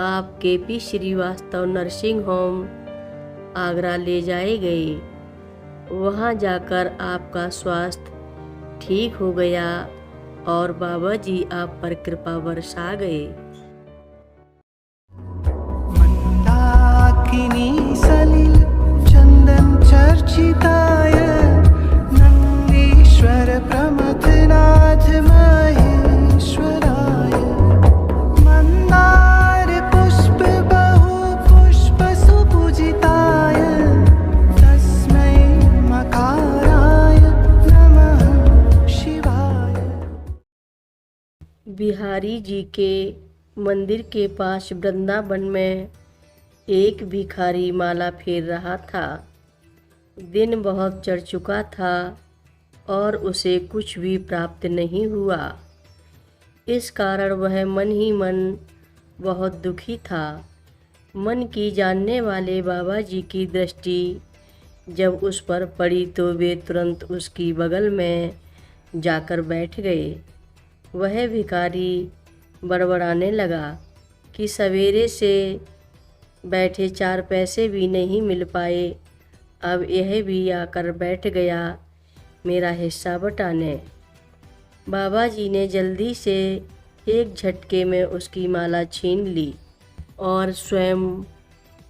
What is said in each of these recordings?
आप KP. Srivastava nursing home Agra ले जाए गए। वहां जाकर आपका स्वास्थ्य ठीक हो गया और बाबा जी आप पर कृपा बरसा गए। मंदाकिनी सलिल चंदन चर्चिताय नंदीश्वर प्रमथनाथ महेश्वराय मंदार पुष्प बहु पुष्प सुपूजिताय तस्मै मकाराय नमः शिवाय। बिहारी जी के मंदिर के पास वृंदावन में एक भिखारी माला फेर रहा था। दिन बहुत चढ़ चुका था और उसे कुछ भी प्राप्त नहीं हुआ। इस कारण वह मन ही मन बहुत दुखी था। मन की जानने वाले बाबा जी की दृष्टि जब उस पर पड़ी तो वे तुरंत उसकी बगल में जाकर बैठ गए। वह भिखारी बड़बड़ाने लगा कि सवेरे से बैठे 4 पैसे भी नहीं मिल पाए, अब यह भी आकर बैठ गया मेरा हिस्सा बटाने। बाबा जी ने जल्दी से एक झटके में उसकी माला छीन ली और स्वयं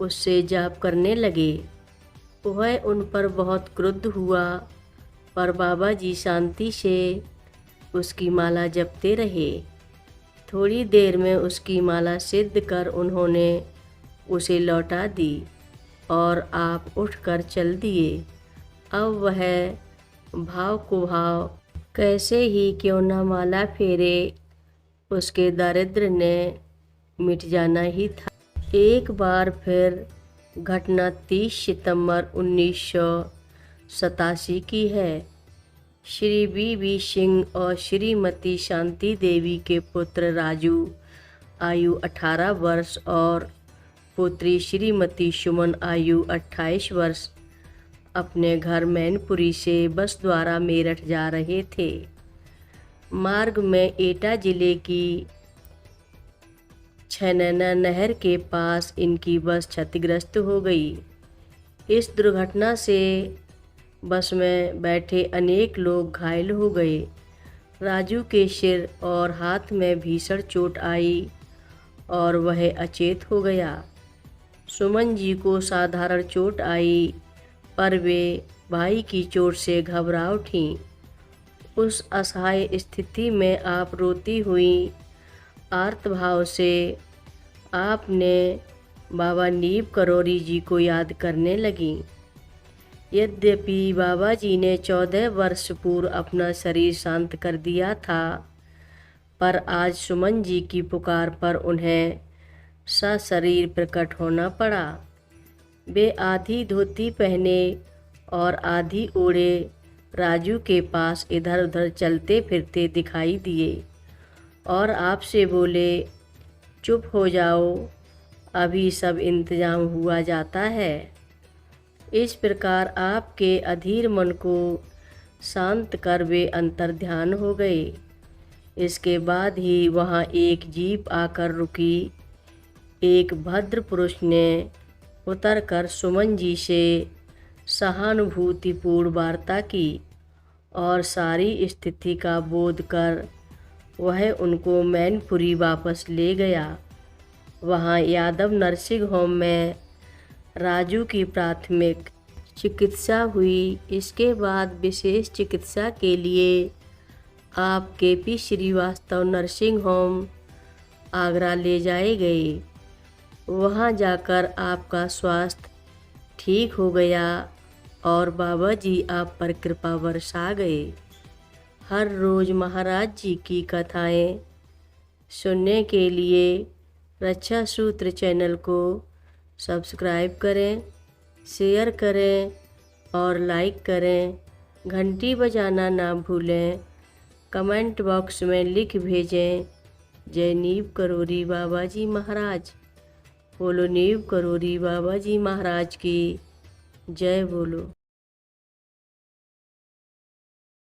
उससे जाप करने लगे। वह उन पर बहुत क्रुद्ध हुआ, पर बाबा जी शांति से उसकी माला जपते रहे। थोड़ी देर में उसकी माला सिद्ध कर उन्होंने उसे लौटा दी और आप उठकर चल दिए। अब वह भाव को भाव कैसे ही क्यों न माला फेरे, उसके दारिद्र्य ने मिट जाना ही था। एक बार फिर घटना 30 सितंबर 1987 की है। श्री बी सिंह और श्रीमती शांति देवी के पुत्र राजू आयु 18 वर्ष और पुत्री श्रीमती सुमन आयु 28 वर्ष अपने घर मैनपुरी से बस द्वारा मेरठ जा रहे थे। मार्ग में एटा जिले की छनैना नहर के पास इनकी बस क्षतिग्रस्त हो गई। इस दुर्घटना से बस में बैठे अनेक लोग घायल हो गए। राजू के सिर और हाथ में भीषण चोट आई और वह अचेत हो गया। सुमन जी को साधारण चोट आई, पर वे भाई की चोट से घबरा उठीं। उस असहाय स्थिति में आप रोती हुई आर्तभाव से आपने बाबा नीब करोरी जी को याद करने लगीं। यद्यपि बाबा जी ने 14 वर्ष पूर्व अपना शरीर शांत कर दिया था, पर आज सुमन जी की पुकार पर उन्हें सशरीर प्रकट होना पड़ा। वे आधी धोती पहने और आधी ओढ़े राजू के पास इधर उधर चलते फिरते दिखाई दिए और आपसे बोले, चुप हो जाओ, अभी सब इंतजाम हुआ जाता है। इस प्रकार आपके अधीर मन को शांत कर वे अंतर ध्यान हो गए। इसके बाद ही वहाँ एक जीप आकर रुकी। एक भद्र पुरुष ने उतरकर सुमन जी से सहानुभूतिपूर्ण वार्ता की और सारी स्थिति का बोध कर वह उनको मैनपुरी वापस ले गया। वहाँ यादव नर्सिंग होम में राजू की प्राथमिक चिकित्सा हुई। इसके बाद विशेष चिकित्सा के लिए आप KP. Srivastava nursing home Agra ले जाए गए। वहां जाकर आपका स्वास्थ्य ठीक हो गया और बाबा जी आप पर कृपा बरसा गए। हर रोज़ महाराज जी की कथाएं सुनने के लिए रक्षा सूत्र चैनल को सब्सक्राइब करें, शेयर करें और लाइक करें। घंटी बजाना ना भूलें। कमेंट बॉक्स में लिख भेजें, जय नीब करोरी बाबा जी महाराज। बोलो नीब करोरी बाबा जी महाराज की जय बोलो।